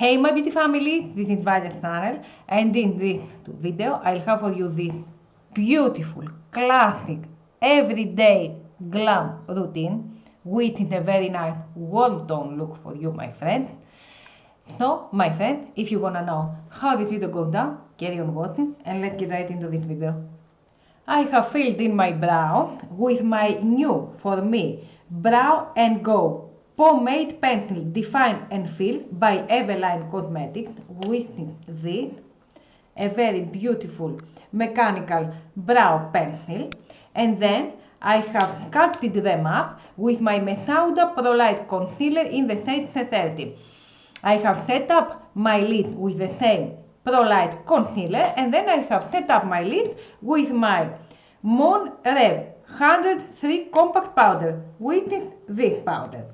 Hey my beauty family, this is VALYA'S channel, and in this video I'll have for you this beautiful, classic, everyday glam routine, which is a very nice warm tone look for you, my friend. So, my friend, if you wanna know how this video goes down, carry on watching and let's get right into this video. I have filled in my brows with my new, for me, Brow and Go Pomade Pencil Define and Fill by VALYA'S Cosmetics, with this, a very beautiful mechanical brow pencil. And then I have sculpted them up with my Mesauda Pro Light Concealer in the shade 30. I have set up my lid with the same Pro Light Concealer, and then I have set up my lid with my Moon Rev 103 Compact Powder, which is this powder.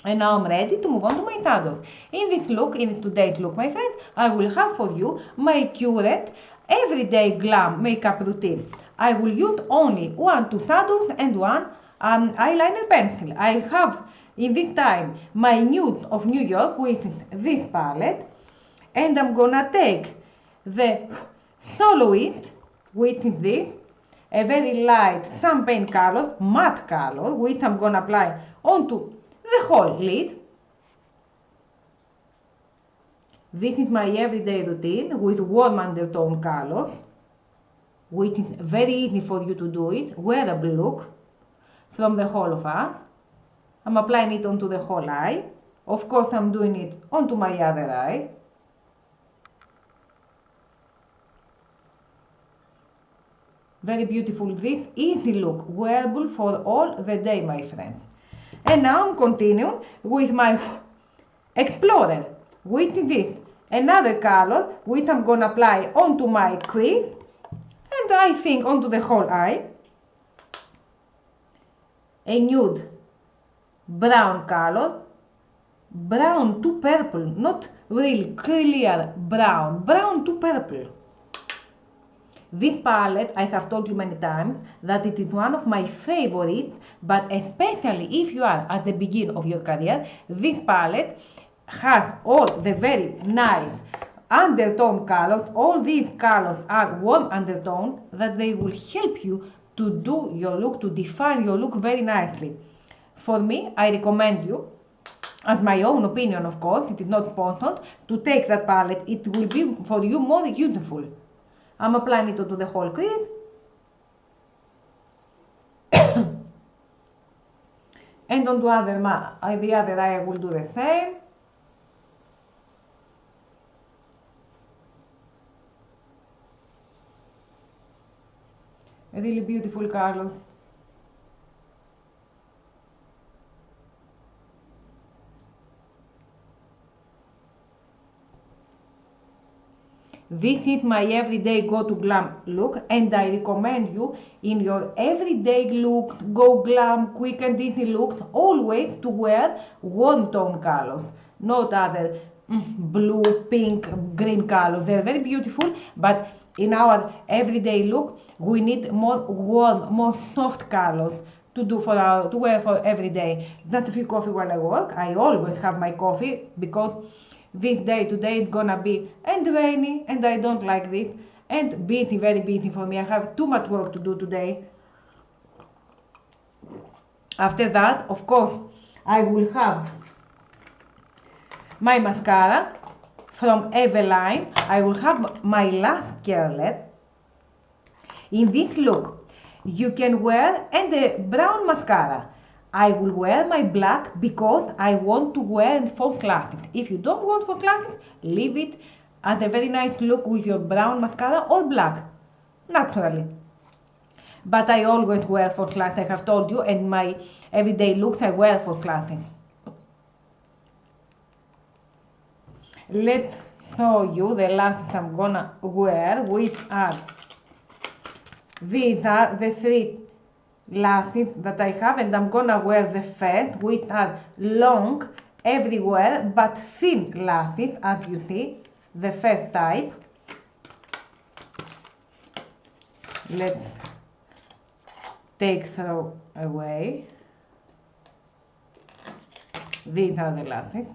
And now I'm ready to move on to my shadows. In this look, in today's look, my friend, I will have for you my current everyday glam makeup routine. I will use only two shadows and one eyeliner pencil. I have in this time my Nude of New York with this palette, and I'm gonna take the Soloist, which is this, a very light champagne color, matte color, which I'm gonna apply onto the whole lid. This is my everyday routine with warm undertone colors, which is very easy for you to do it, wearable look from the whole of us. I'm applying it onto the whole eye. Of course, I'm doing it onto my other eye. Very beautiful, this easy look, wearable for all the day, my friend. And now I'm continuing with my Explorer, which is this, another color, which I'm gonna apply onto my crease, and I think onto the whole eye. A nude brown color, brown to purple, not really clear brown, brown to purple. This palette, I have told you many times that it is one of my favorites, but especially if you are at the beginning of your career, this palette has all the very nice undertone colors. All these colors are warm undertone that they will help you to do your look, to define your look very nicely. For me, I recommend you, as my own opinion of course, it is not sponsored, to take that palette. It will be for you more useful. I'm applying it onto the whole crease. And on the other eye I will do the same. A really beautiful color. This is my everyday go-to glam look, and I recommend you in your everyday look, go glam, quick and easy looks, always to wear warm tone colors, not other blue, pink, green colors. They're very beautiful, but in our everyday look, we need more warm, more soft colors to wear for every day. Just a few coffee while I work. I always have my coffee because this day today is gonna be and rainy, and I don't like this, and busy, very busy for me. I have too much work to do today. After that, of course, I will have my mascara from VALYA'S. I will have my Lash Curler. In this look, you can wear and the brown mascara. I will wear my black because I want to wear it for classes. If you don't want for classes, leave it as a very nice look with your brown mascara or black, naturally. But I always wear for classes, I have told you, and my everyday looks I wear for classes. Let's show you the lashes I'm gonna wear, which are, these are the three lashes that I have, and I'm gonna wear the first, which are long everywhere but thin lashes, as you see, the first type. Let's take throw away. These are the lashes.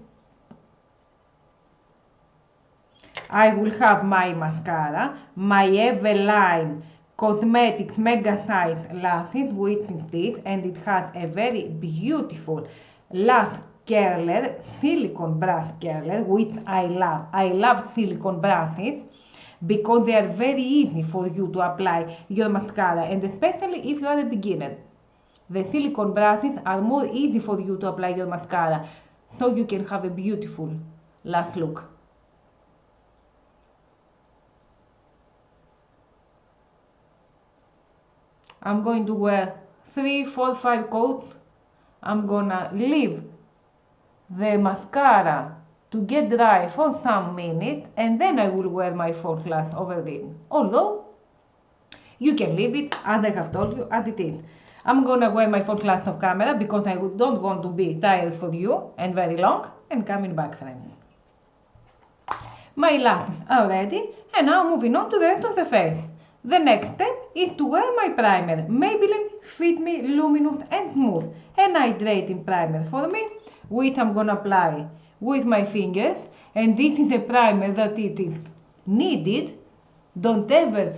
I will have my mascara, my Eveline Cosmetics Mega Size Lashes with this, and it has a very beautiful lash curler, silicone brush curler, which I love. I love silicone brushes because they are very easy for you to apply your mascara, and especially if you are a beginner. The silicone brushes are more easy for you to apply your mascara, so you can have a beautiful lash look. I'm going to wear 3, 4, 5 coats. I'm gonna leave the mascara to get dry for some minutes, and then I will wear my false lash over it. Although, you can leave it, as I have told you, as it is. I'm gonna wear my false lash off camera because I don't want to be tired for you and very long, and coming back, friends. My lashes are ready, and now moving on to the rest of the face. The next step is to wear my primer, Maybelline Fit Me Luminous and Smooth, an hydrating primer for me, which I'm gonna apply with my fingers, and this is a primer that it is needed. Don't ever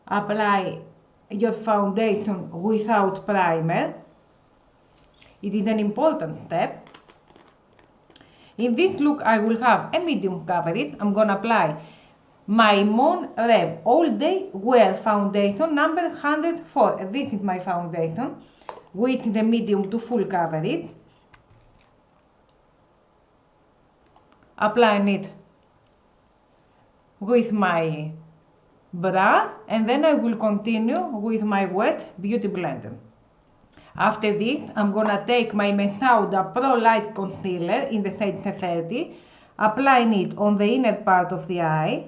apply your foundation without primer. It is an important step. In this look I will have a medium coverage. I'm gonna apply my Mon Rev All Day Wear Foundation number 104. This is my foundation with the medium to full coverage. Applying it with my brush, and then I will continue with my wet beauty blender. After this, I'm gonna take my Mesauda Pro Light Concealer in the shade 30, applying it on the inner part of the eye,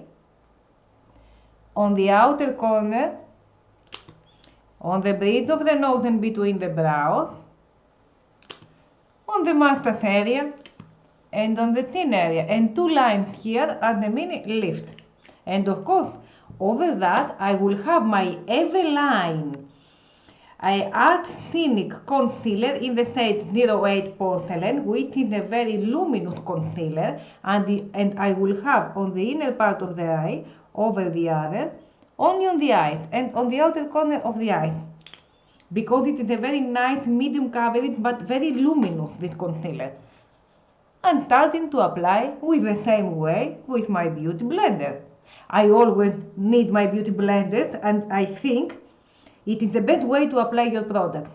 on the outer corner, on the bridge of the nose and between the brows, on the mustache area, and on the chin area, and 2 lines here at the mini lift. And of course, over that I will have my Eveline Scenic Concealer in the shade 08 Porcelain, which is a very luminous concealer, and I will have on the inner part of the eye, over the other, only on the eyes and on the outer corner of the eye, because it is a very nice medium coverage but very luminous, this concealer. I'm starting to apply with the same way with my beauty blender. I always need my beauty blender, and I think it is the best way to apply your product.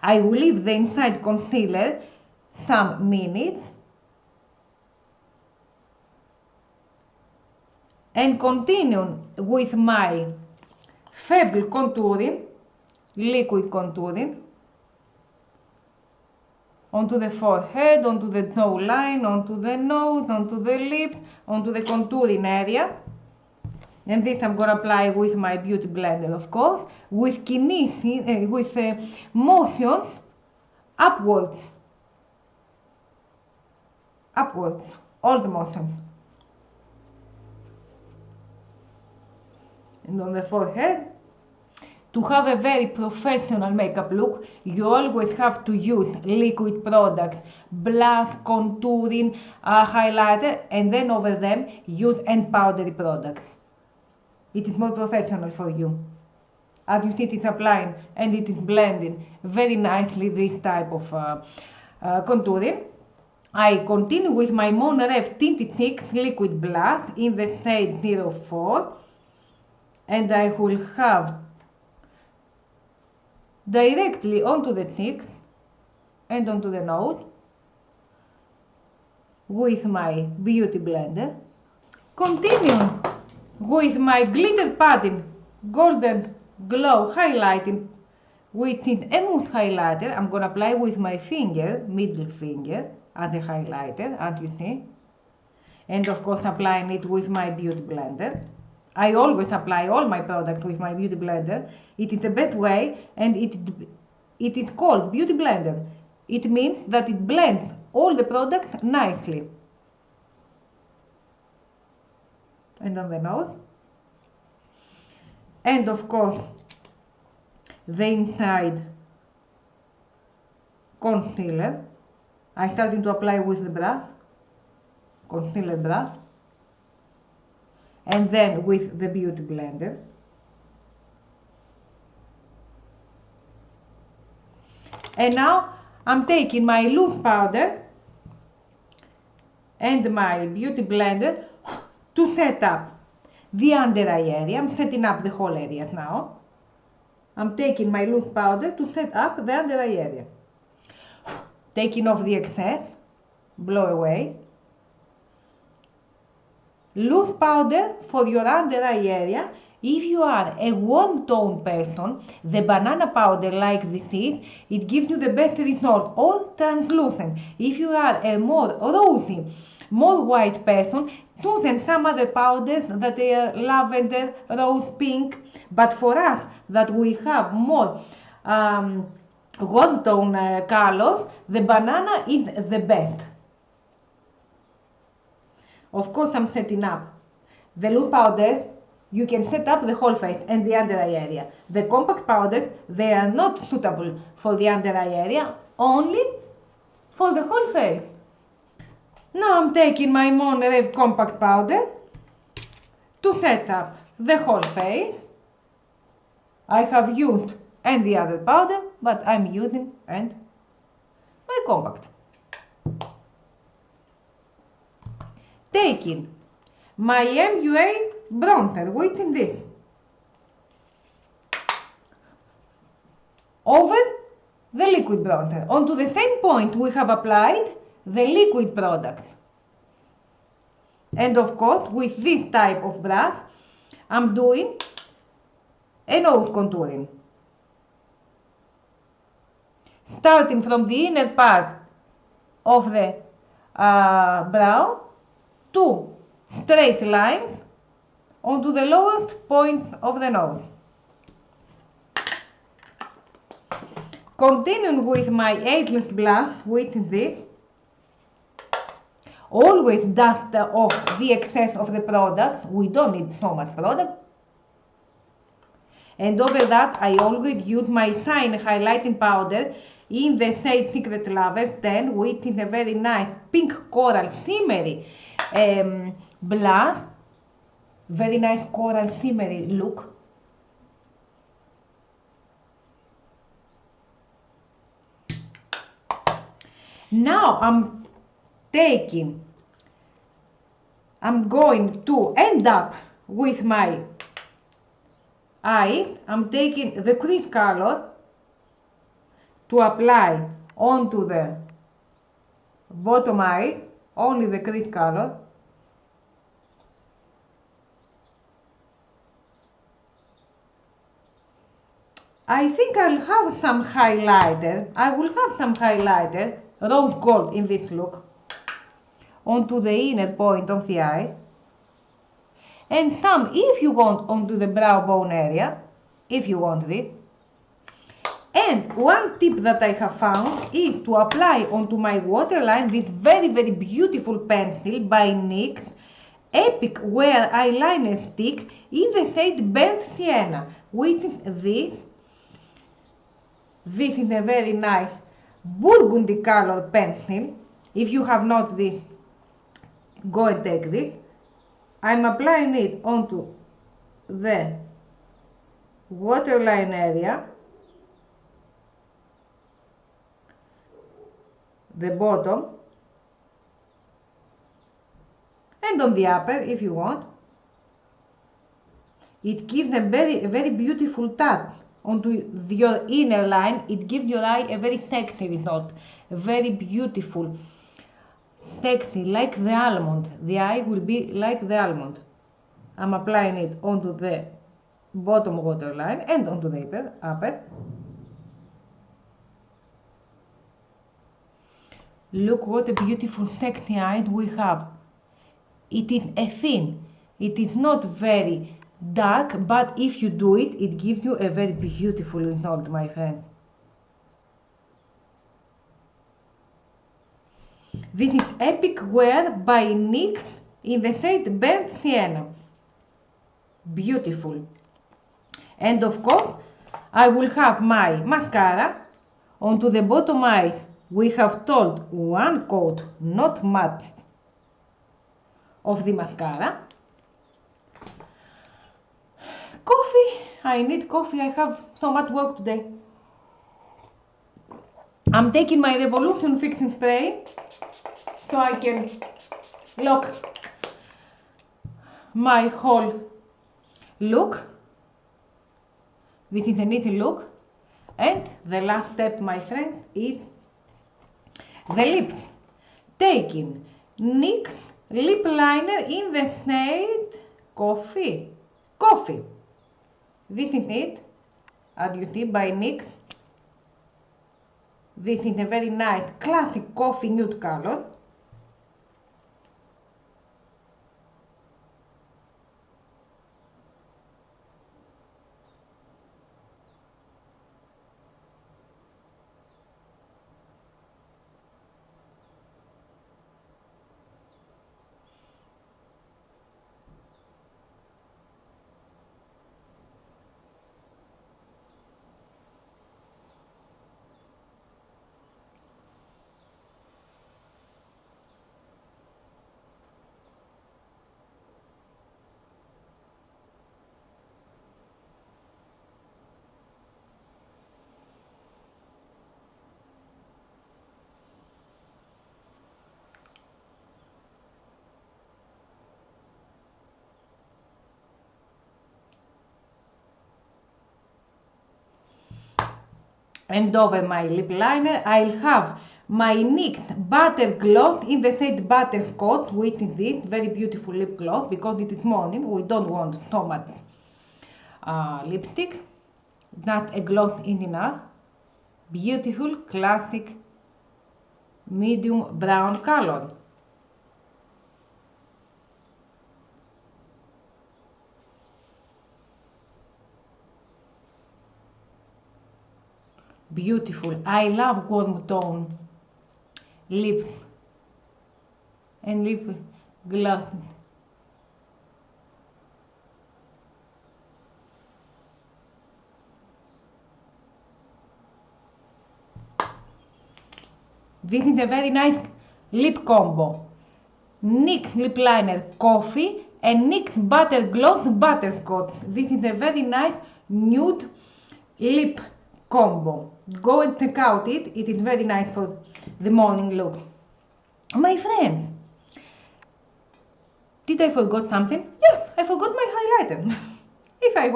I will leave the inside concealer some minutes and continue with my Feble contouring, liquid contouring, onto the forehead, onto the jawline, onto the nose, onto the lips, onto the contouring area. And this I'm gonna apply with my beauty blender, of course, with kinesis, with motions upwards, all the motions. And on the forehead, to have a very professional makeup look, you always have to use liquid products, blush, contouring, highlighter, and then over them use end powdery products. It is more professional for you. As you see, it is applying and it is blending very nicely this type of contouring. I continue with my Mon Ref Tinted NYX liquid blush in the shade 04, and I will have directly onto the cheeks and onto the nose with my beauty blender. Continue with my glitter padding golden glow highlighting, which is a mousse highlighter. I'm gonna apply with my finger, middle finger, as a highlighter, as you see, and of course applying it with my beauty blender. I always apply all my products with my beauty blender. It is the best way, and it is called beauty blender. It means that it blends all the products nicely. And on the nose. And of course, the inside concealer. I started to apply with the brush concealer brush, and then with the beauty blender. And now I'm taking my loose powder and my beauty blender to set up the under eye area. I'm setting up the whole area now. I'm taking my loose powder to set up the under eye area. Taking off the excess, blow away. Loose powder for your under eye area. If you are a warm tone person, the banana powder like this is, it gives you the best result, or translucent. If you are a more rosy, more white person, choose some other powders that are lavender, rose, pink. But for us, that we have more warm tone colors, the banana is the best. Of course, I'm setting up the loose powder. You can set up the whole face and the under eye area. The compact powders, they are not suitable for the under eye area, only for the whole face. Now I'm taking my Monterey compact powder to set up the whole face. I have used and the other powder, but I'm using and my compact. Taking my MUA bronzer, waiting this over the liquid bronzer. Onto the same point we have applied the liquid product. And of course, with this type of brush, I'm doing a nose contouring. Starting from the inner part of the brow to straight lines onto the lowest point of the nose. Continuing with my ageless blush, which is this. Always dust off the excess of the product. We don't need so much product. And over that, I always use my Shine highlighting powder in the shade Secret Lovers 10, which is a very nice pink coral shimmery blush. Very nice coral shimmery look. Now I'm going to end up with my eye. I'm taking the crease color to apply onto the bottom eye, only the crease color. I think I'll have some highlighter. I will have some highlighter, rose gold in this look, onto the inner point of the eye. And some, if you want, onto the brow bone area, if you want this. And one tip that I have found is to apply onto my waterline this very, very beautiful pencil by NYX, Epic Wear Eyeliner Stick in the shade Burnt Sienna, which is this. This is a very nice burgundy color pencil. If you have not this, go and take this. I'm applying it onto the waterline area, the bottom, and on the upper if you want. It gives a very beautiful touch onto your inner line. It gives your eye a very sexy result, very beautiful, sexy, like the almond. The eye will be like the almond. I'm applying it onto the bottom waterline and onto the upper. Look what a beautiful sexy eye we have. It is a thin, it is not very dark, but if you do it, it gives you a very beautiful result, my friend. This is Epic Wear by NYX in the shade Burnt Sienna. Beautiful. And of course, I will have my mascara. Onto the bottom eye, we have told one coat, not much. of the mascara. Coffee, I need coffee, I have so much work today. I'm taking my Revolution fixing spray so I can lock my whole look. This is an easy look. And the last step, my friends, is the lips. Taking NYX lip liner in the shade Coffee. This is it, as you see, by NYX. This is a very nice classic coffee nude color. And over my lip liner, I'll have my NYX Butter Gloss in the shade Butterscotch, which is this very beautiful lip gloss, because it is morning, we don't want so much lipstick. Just a gloss is enough. Beautiful, classic, medium brown color. Beautiful. I love warm tone lips and lip gloss. This is a very nice lip combo. NYX lip liner Coffee and NYX Butter Gloss Butterscotch. This is a very nice nude lip combo. Go and check out it. It is very nice for the morning look. My friends, did I forgot something? Yes, I forgot my highlighter. If I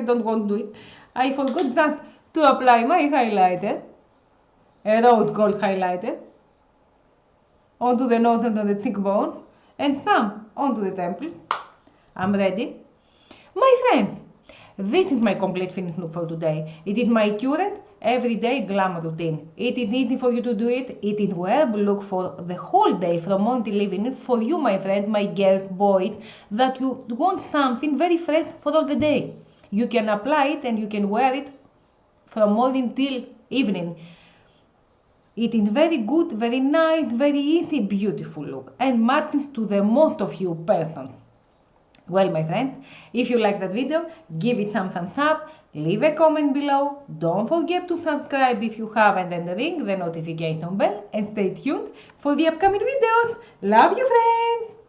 don't want to do it, I forgot that to apply my highlighter, a rose gold highlighter, onto the nose and on the cheekbone, and some onto the temple. I'm ready. My friends, this is my complete finished look for today. It is my current everyday glam routine. It is easy for you to do it. It is wearable look for the whole day from morning till evening. For you, my friends, my girls, boys, that you want something very fresh for all the day. You can apply it and you can wear it from morning till evening. It is very good, very nice, very easy, beautiful look, and matches to the most of you persons. Well, my friends, if you like that video, give it some thumbs up, leave a comment below, don't forget to subscribe if you haven't, and ring the notification bell, and stay tuned for the upcoming videos. Love you, friends!